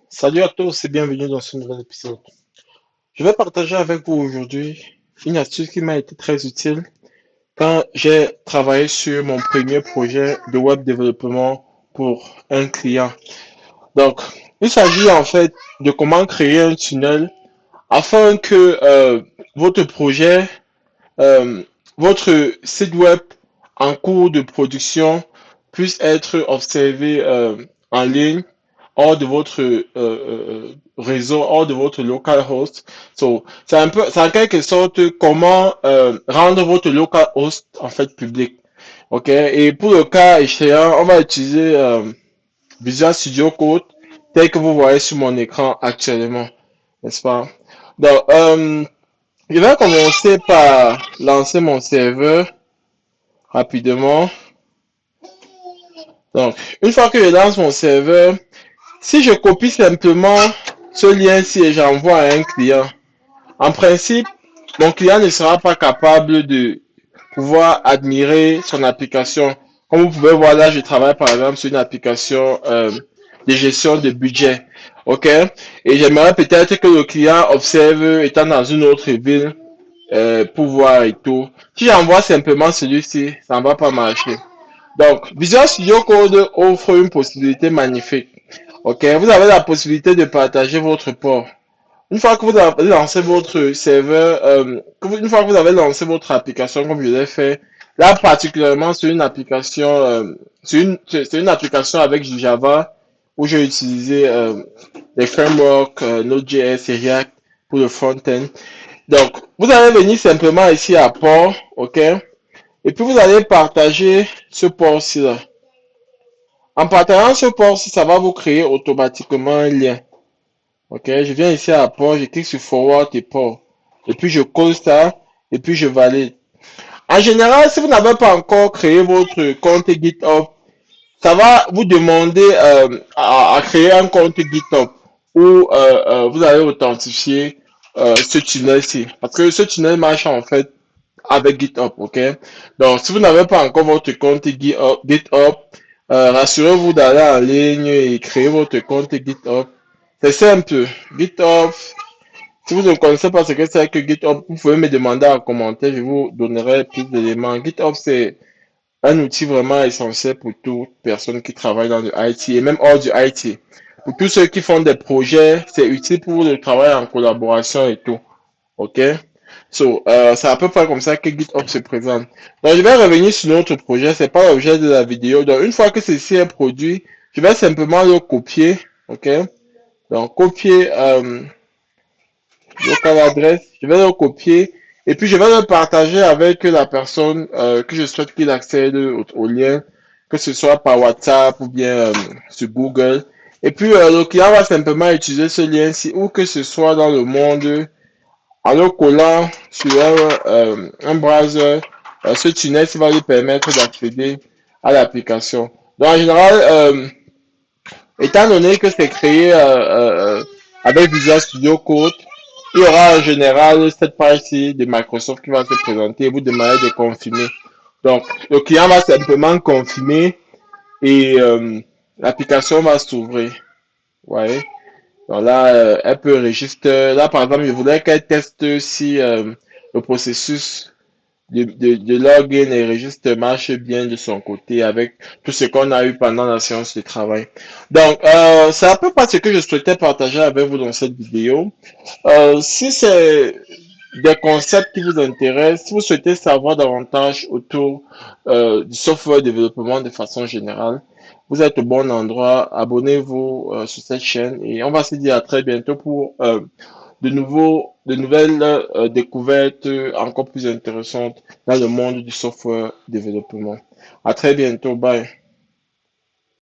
Salut à tous et bienvenue dans ce nouvel épisode. Je vais partager avec vous aujourd'hui une astuce qui m'a été très utile quand j'ai travaillé sur mon premier projet de web développement pour un client. Donc, il s'agit en fait de comment créer un tunnel afin que votre projet, euh, votre site web en cours de production puisse être observé en ligne hors de votre réseau, hors de votre local host. So, c'est en quelque sorte comment rendre votre local host en fait public. OK? Et pour le cas échéant, on va utiliser Visual Studio Code tel que vous voyez sur mon écran actuellement, n'est-ce pas? Donc, je vais commencer par lancer mon serveur rapidement. Donc, une fois que je lance mon serveur, si je copie simplement ce lien-ci et j'envoie à un client, en principe, mon client ne sera pas capable de pouvoir admirer son application. Comme vous pouvez voir là, je travaille par exemple sur une application de gestion de budget. OK? Et j'aimerais peut-être que le client observe étant dans une autre ville pour voir et tout. Si j'envoie simplement celui-ci, ça ne va pas marcher. Donc, Visual Studio Code offre une possibilité magnifique. OK, vous avez la possibilité de partager votre port. Une fois que vous avez lancé votre serveur, une fois que vous avez lancé votre application comme je l'ai fait, là particulièrement sur une application, c'est une application avec du Java où j'ai utilisé les frameworks Node.js et React pour le front-end. Donc, vous allez venir simplement ici à port, OK, et puis vous allez partager ce port-ci là. En partageant ce port-ci, ça va vous créer automatiquement un lien. Ok, je viens ici à port, je clique sur forward et port. Et puis je colle ça, et puis je valide. En général, si vous n'avez pas encore créé votre compte GitHub, ça va vous demander à créer un compte GitHub où vous allez authentifier ce tunnel-ci. Parce que ce tunnel marche en fait avec GitHub, ok? Donc, si vous n'avez pas encore votre compte GitHub, rassurez-vous d'aller en ligne et créer votre compte GitHub. C'est simple. GitHub, si vous ne connaissez pas ce que c'est que GitHub, vous pouvez me demander en commentaire, je vous donnerai plus d'éléments. GitHub, c'est un outil vraiment essentiel pour toute personne qui travaille dans le IT et même hors du IT. Pour tous ceux qui font des projets, c'est utile pour le travail en collaboration et tout. OK? So, c'est à peu près comme ça que GitHub se présente. Donc, je vais revenir sur notre projet. C'est pas l'objet de la vidéo. Donc, une fois que ceci est produit, je vais simplement le copier. OK? Donc, copier local adresse. Je vais le copier. Et puis, je vais le partager avec la personne que je souhaite qu'il accède au lien, que ce soit par WhatsApp ou bien sur Google. Et puis, le client va simplement utiliser ce lien-ci ou que ce soit dans le monde en le collant sur un browser, ce tunnel ça va lui permettre d'accéder à l'application. Donc en général, étant donné que c'est créé avec Visual Studio Code, il y aura en général cette page-ci de Microsoft qui va se présenter et vous demander de confirmer. Donc le client va simplement confirmer et l'application va s'ouvrir. Ouais. Donc là, elle peut enregistrer. Là, par exemple, je voudrais qu'elle teste si le processus de login et registre marche bien de son côté avec tout ce qu'on a eu pendant la séance de travail. Donc, c'est à peu près ce que je souhaitais partager avec vous dans cette vidéo. Si c'est des concepts qui vous intéressent, si vous souhaitez savoir davantage autour du software développement de façon générale, vous êtes au bon endroit. Abonnez-vous sur cette chaîne et on va se dire à très bientôt pour de nouvelles découvertes encore plus intéressantes dans le monde du software développement. À très bientôt. Bye.